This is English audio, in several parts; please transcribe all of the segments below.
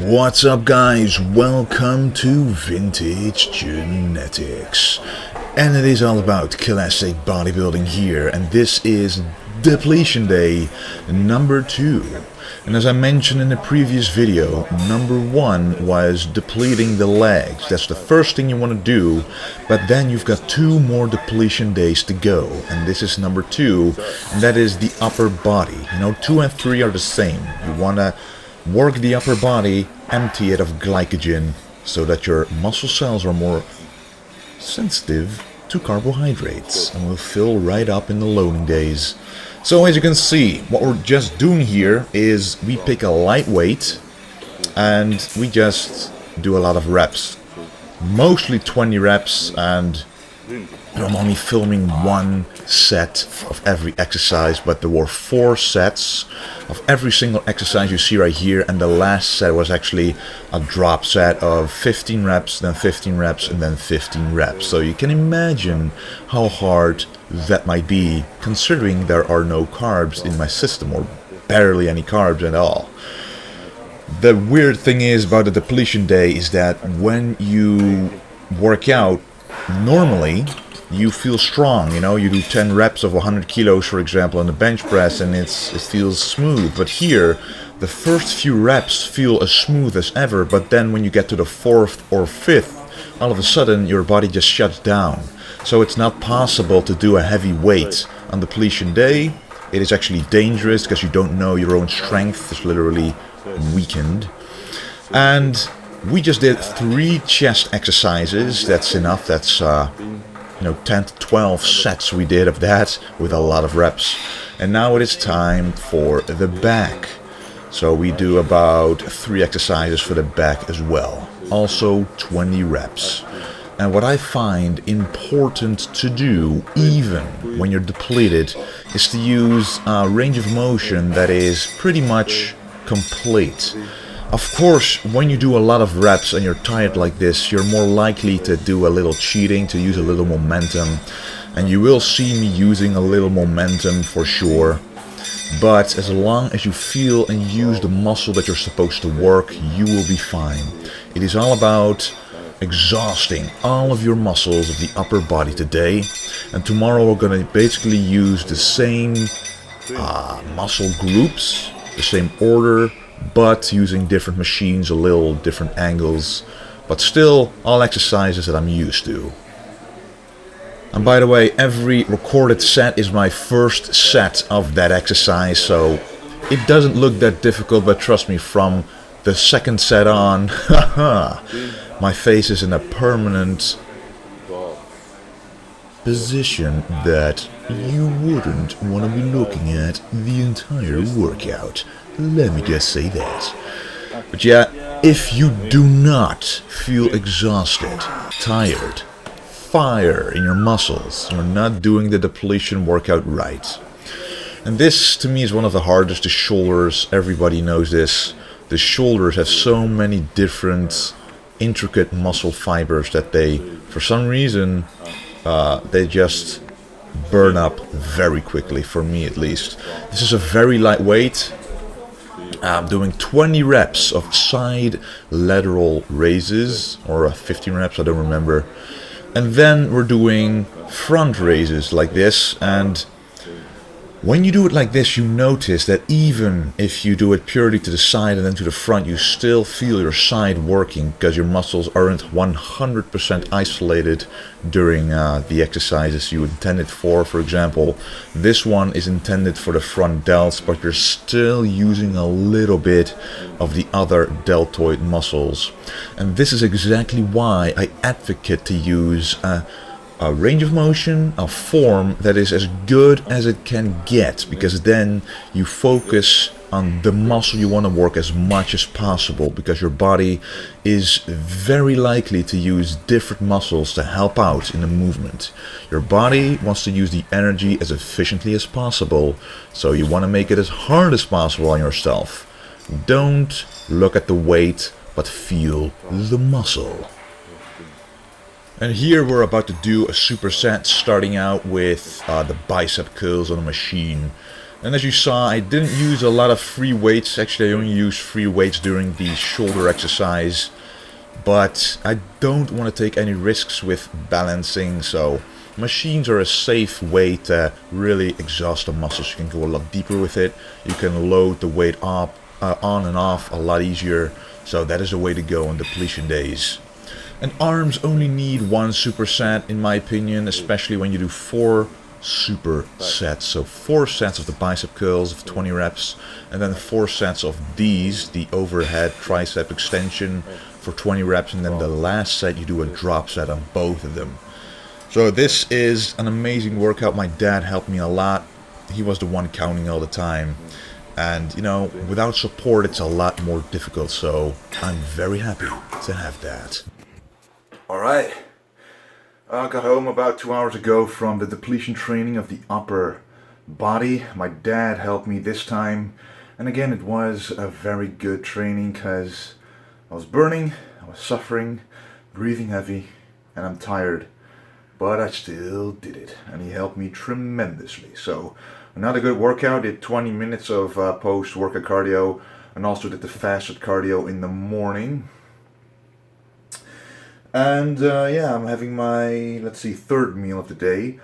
What's up guys, welcome to Vintage Genetics, and it is all about classic bodybuilding here, and this is depletion day number 2. And as I mentioned in the previous video, number 1 was depleting the legs. That's the first thing you want to do, but then you've got 2 more depletion days to go, and this is number 2, and that is the upper body. You know, 2 and 3 are the same. You want to work the upper body, empty it of glycogen, so that your muscle cells are more sensitive to carbohydrates and will fill right up in the loading days. So as you can see, what we're just doing here is we pick a light weight and we just do a lot of reps. Mostly 20 reps, and I'm only filming 1 set of every exercise, but there were 4 sets of every single exercise you see right here, and the last set was actually a drop set of 15 reps, then 15 reps, and then 15 reps. So you can imagine how hard that might be, considering there are no carbs in my system, or barely any carbs at all. The weird thing is about the depletion day is that when you work out, normally you feel strong. You know, you do 10 reps of 100 kilos, for example, on the bench press, and it feels smooth. But here, the first few reps feel as smooth as ever, but then when you get to the 4th or 5th, all of a sudden your body just shuts down. So it's not possible to do a heavy weight on depletion day. It is actually dangerous because you don't know your own strength is literally weakened. And we just did 3 chest exercises. That's enough. That's 10 to 12 sets we did of that with a lot of reps. And now it is time for the back. So we do about 3 exercises for the back as well. Also 20 reps. And what I find important to do, even when you're depleted, is to use a range of motion that is pretty much complete. Of course, when you do a lot of reps and you're tired like this, you're more likely to do a little cheating, to use a little momentum. And you will see me using a little momentum for sure. But as long as you feel and use the muscle that you're supposed to work, you will be fine. It is all about exhausting all of your muscles of the upper body today. And tomorrow we're going to basically use the same muscle groups, the same order, but using different machines, a little different angles, but still all exercises that I'm used to. And by the way, every recorded set is my first set of that exercise, so it doesn't look that difficult, but trust me, from the second set on, my face is in a permanent position that you wouldn't want to be looking at the entire workout. Let me just say that. But yeah, if you do not feel exhausted, tired, fire in your muscles, you're not doing the depletion workout right. And this to me is one of the hardest, the shoulders. Everybody knows this. The shoulders have so many different intricate muscle fibers that they, for some reason, they just burn up very quickly, for me at least. This is a very light weight. I'm doing 20 reps of side lateral raises, or 15 reps, I don't remember. And then we're doing front raises like this, and when you do it like this, you notice that even if you do it purely to the side and then to the front, you still feel your side working because your muscles aren't 100% isolated during the exercises you intended for. For example, this one is intended for the front delts, but you're still using a little bit of the other deltoid muscles. And this is exactly why I advocate to use a range of motion, a form that is as good as it can get, because then you focus on the muscle you want to work as much as possible, because your body is very likely to use different muscles to help out in the movement. Your body wants to use the energy as efficiently as possible, so you want to make it as hard as possible on yourself. Don't look at the weight, but feel the muscle. And here we're about to do a superset, starting out with the bicep curls on a machine. And as you saw, I didn't use a lot of free weights. Actually, I only used free weights during the shoulder exercise. But I don't want to take any risks with balancing, so machines are a safe way to really exhaust the muscles. You can go a lot deeper with it. You can load the weight up, on and off a lot easier. So that is the way to go on depletion days. And arms only need one superset in my opinion, especially when you do 4 supersets. So 4 sets of the bicep curls of 20 reps, and then 4 sets of these, the overhead tricep extension for 20 reps, and then the last set you do a drop set on both of them. So this is an amazing workout. My dad helped me a lot. He was the one counting all the time. And, you know, without support it's a lot more difficult, so I'm very happy to have that. Alright, I got home about 2 hours ago from the depletion training of the upper body. My dad helped me this time, and again it was a very good training because I was burning, I was suffering, breathing heavy, and I'm tired. But I still did it, and he helped me tremendously. So another good workout. Did 20 minutes of post-workout cardio, and also did the fasted cardio in the morning. And yeah, I'm having my, let's see, 3rd meal of the day.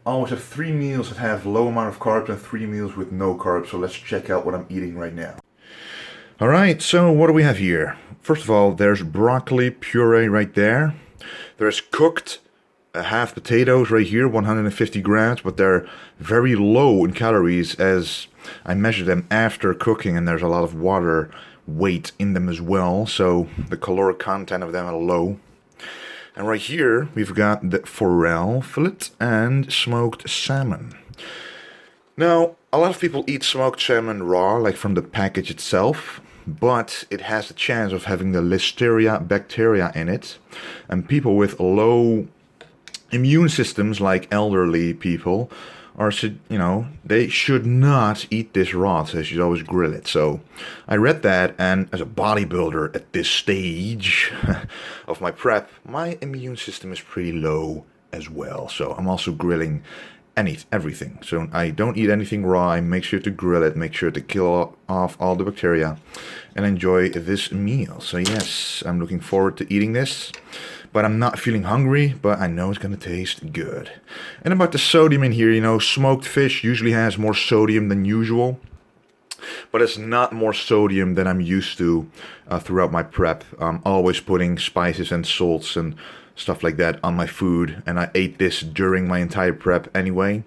I always have 3 meals that have low amount of carbs and 3 meals with no carbs. So let's check out what I'm eating right now. Alright, so what do we have here? First of all, there's broccoli puree right there. There's cooked half potatoes right here, 150 grams, but they're very low in calories as I measured them after cooking, and there's a lot of water weight in them as well, so the caloric content of them are low. And right here we've got the forel fillet and smoked salmon. Now, a lot of people eat smoked salmon raw, like from the package itself, but it has the chance of having the listeria bacteria in it, and people with low immune systems, like elderly people, are, you know, they should not eat this raw. So they should always grill it. So I read that, and as a bodybuilder at this stage of my prep, my immune system is pretty low as well. So I'm also grilling everything. So I don't eat anything raw. I make sure to grill it, make sure to kill off all the bacteria, and enjoy this meal. So yes, I'm looking forward to eating this. But I'm not feeling hungry, but I know it's going to taste good. And about the sodium in here, you know, smoked fish usually has more sodium than usual. But it's not more sodium than I'm used to throughout my prep. I'm always putting spices and salts and stuff like that on my food. And I ate this during my entire prep anyway.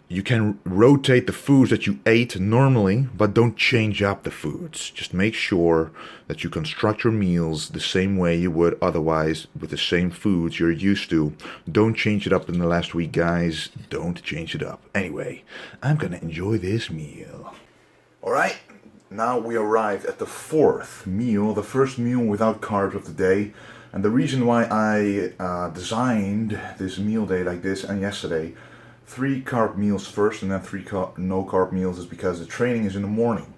You can rotate the foods that you ate normally, but don't change up the foods. Just make sure that you construct your meals the same way you would otherwise with the same foods you're used to. Don't change it up in the last week, guys. Don't change it up. Anyway, I'm gonna enjoy this meal. Alright, now we arrived at the 4th meal, the first meal without carbs of the day. And the reason why I designed this meal day like this and yesterday, 3 carb meals first and then 3 no carb meals, is because the training is in the morning.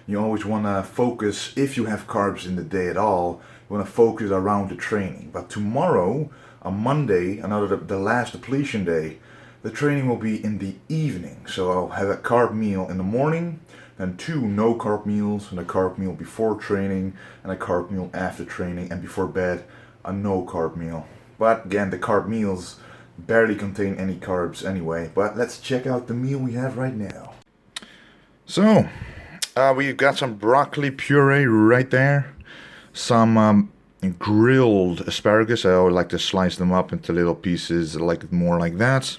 You always want to focus, if you have carbs in the day at all, you want to focus around the training. But tomorrow, on Monday, the last depletion day, the training will be in the evening. So I'll have a carb meal in the morning, then 2 no carb meals, and a carb meal before training, and a carb meal after training, and before bed, a no carb meal. But again, the carb meals barely contain any carbs anyway. But let's check out the meal we have right now. So we've got some broccoli puree right there, some grilled asparagus. I always like to slice them up into little pieces. I like it more like that.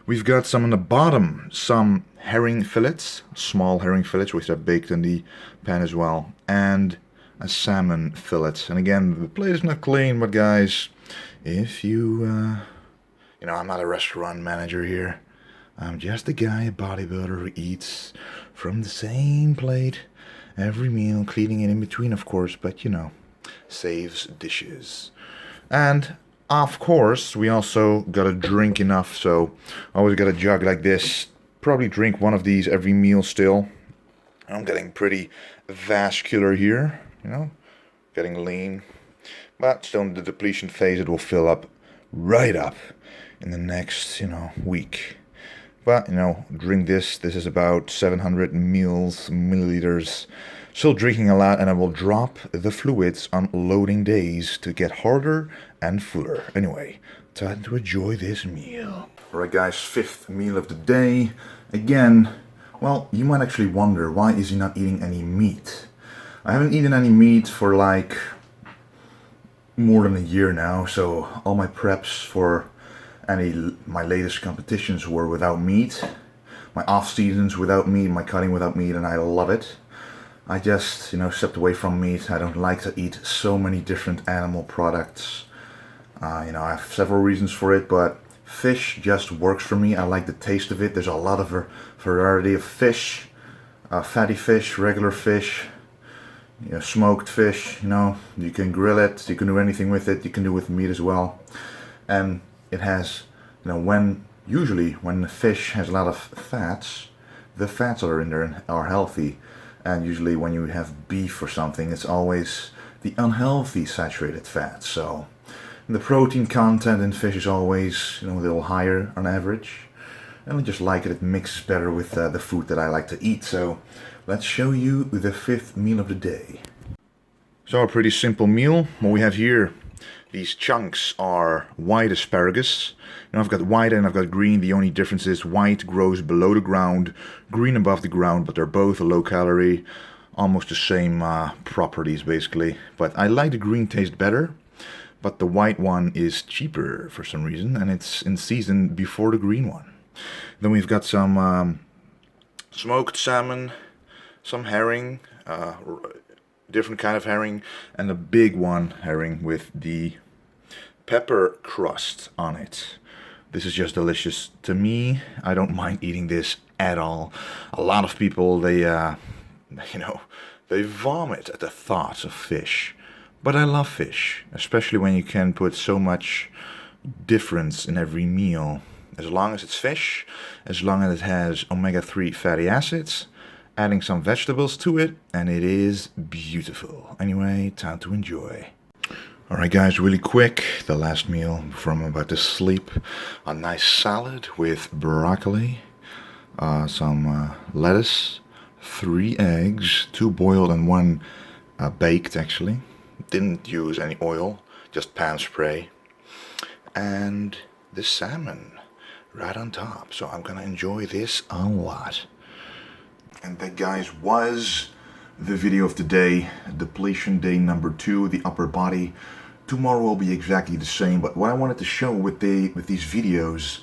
We've got some on the bottom, some herring fillets, small herring fillets, which are baked in the pan as well, and a salmon fillet. And again, the plate is not clean, but guys, if you you know, I'm not a restaurant manager here. I'm just a guy, a bodybuilder who eats from the same plate every meal, cleaning it in between, of course, but, you know, saves dishes. And, of course, we also gotta drink enough, so I always got a jug like this. Probably drink one of these every meal still. I'm getting pretty vascular here, you know, getting lean. But still in the depletion phase, it will fill up right up in the next, you know, week. But, you know, drink this. This is about 700 milliliters. Still drinking a lot, and I will drop the fluids on loading days to get harder and fuller. Anyway, time to enjoy this meal. Alright guys, 5th meal of the day. Again, well, you might actually wonder, why is he not eating any meat? I haven't eaten any meat for like more than a year now, so all my preps for my latest competitions were without meat. My off seasons without meat, my cutting without meat, and I love it. I just, you know, stepped away from meat. I don't like to eat so many different animal products. You know, I have several reasons for it, but fish just works for me. I like the taste of it. There's a lot of variety of fish, fatty fish, regular fish, you know, smoked fish. You know, you can grill it. You can do anything with it. You can do it with meat as well, and it has, you know, usually when the fish has a lot of fats, the fats that are in there are healthy, and usually when you have beef or something, it's always the unhealthy saturated fats. So the protein content in fish is always, you know, a little higher on average, and I just like it. It mixes better with the food that I like to eat. So let's show you the 5th meal of the day. So a pretty simple meal. What we have here, these chunks are white asparagus. Now I've got white and I've got green. The only difference is white grows below the ground, green above the ground, but they're both low calorie, almost the same properties basically. But I like the green taste better, but the white one is cheaper for some reason, and it's in season before the green one. Then we've got some smoked salmon, some herring, different kind of herring, and a big one herring with the pepper crust on it. This is just delicious to me. I don't mind eating this at all. A lot of people, they you know, they vomit at the thoughts of fish. But I love fish, especially when you can put so much difference in every meal. As long as it's fish, as long as it has omega-3 fatty acids, adding some vegetables to it, and it is beautiful. Anyway, time to enjoy. Alright guys, really quick, the last meal before I'm about to sleep. A nice salad with broccoli, some lettuce, 3 eggs, 2 boiled and 1 baked actually. Didn't use any oil, just pan spray. And the salmon right on top. So I'm gonna enjoy this a lot. And that, guys, was the video of the day. Depletion day number 2, the upper body. Tomorrow will be exactly the same, but what I wanted to show with these videos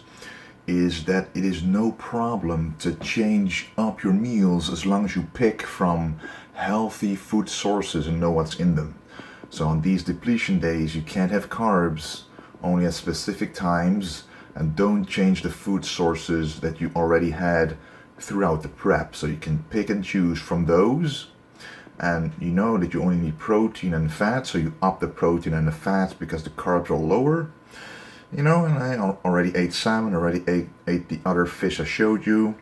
is that it is no problem to change up your meals as long as you pick from healthy food sources and know what's in them. So on these depletion days, you can't have carbs, only at specific times, and don't change the food sources that you already had throughout the prep. So you can pick and choose from those, and you know that you only need protein and fat, so you up the protein and the fats because the carbs are lower. You know, and I already ate salmon, already ate the other fish I showed you.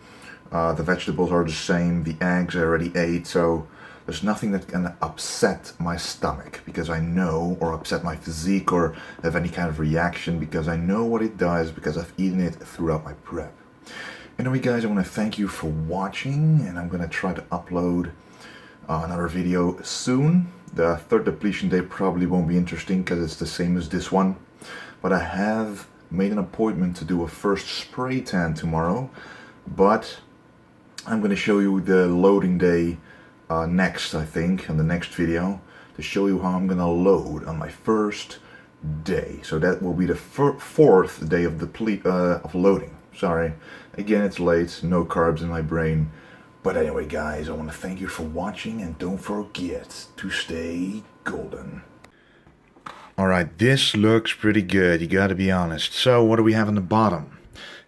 The vegetables are the same, the eggs I already ate, so there's nothing that can upset my stomach because I know, or upset my physique or have any kind of reaction because I know what it does because I've eaten it throughout my prep. Anyway guys, I want to thank you for watching, and I'm going to try to upload another video soon. The 3rd depletion day probably won't be interesting because it's the same as this one. But I have made an appointment to do a first spray tan tomorrow. But I'm going to show you the loading day next, I think, in the next video, to show you how I'm going to load on my first day. So that will be the 4th day of loading. Sorry, again, it's late, no carbs in my brain. But anyway, guys, I want to thank you for watching, and don't forget to stay golden. Alright, this looks pretty good, you gotta be honest. So, what do we have on the bottom?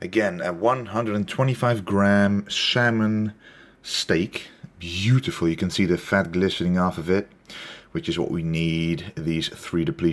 Again, a 125 gram salmon steak. Beautiful, you can see the fat glistening off of it, which is what we need, these 3 depletions.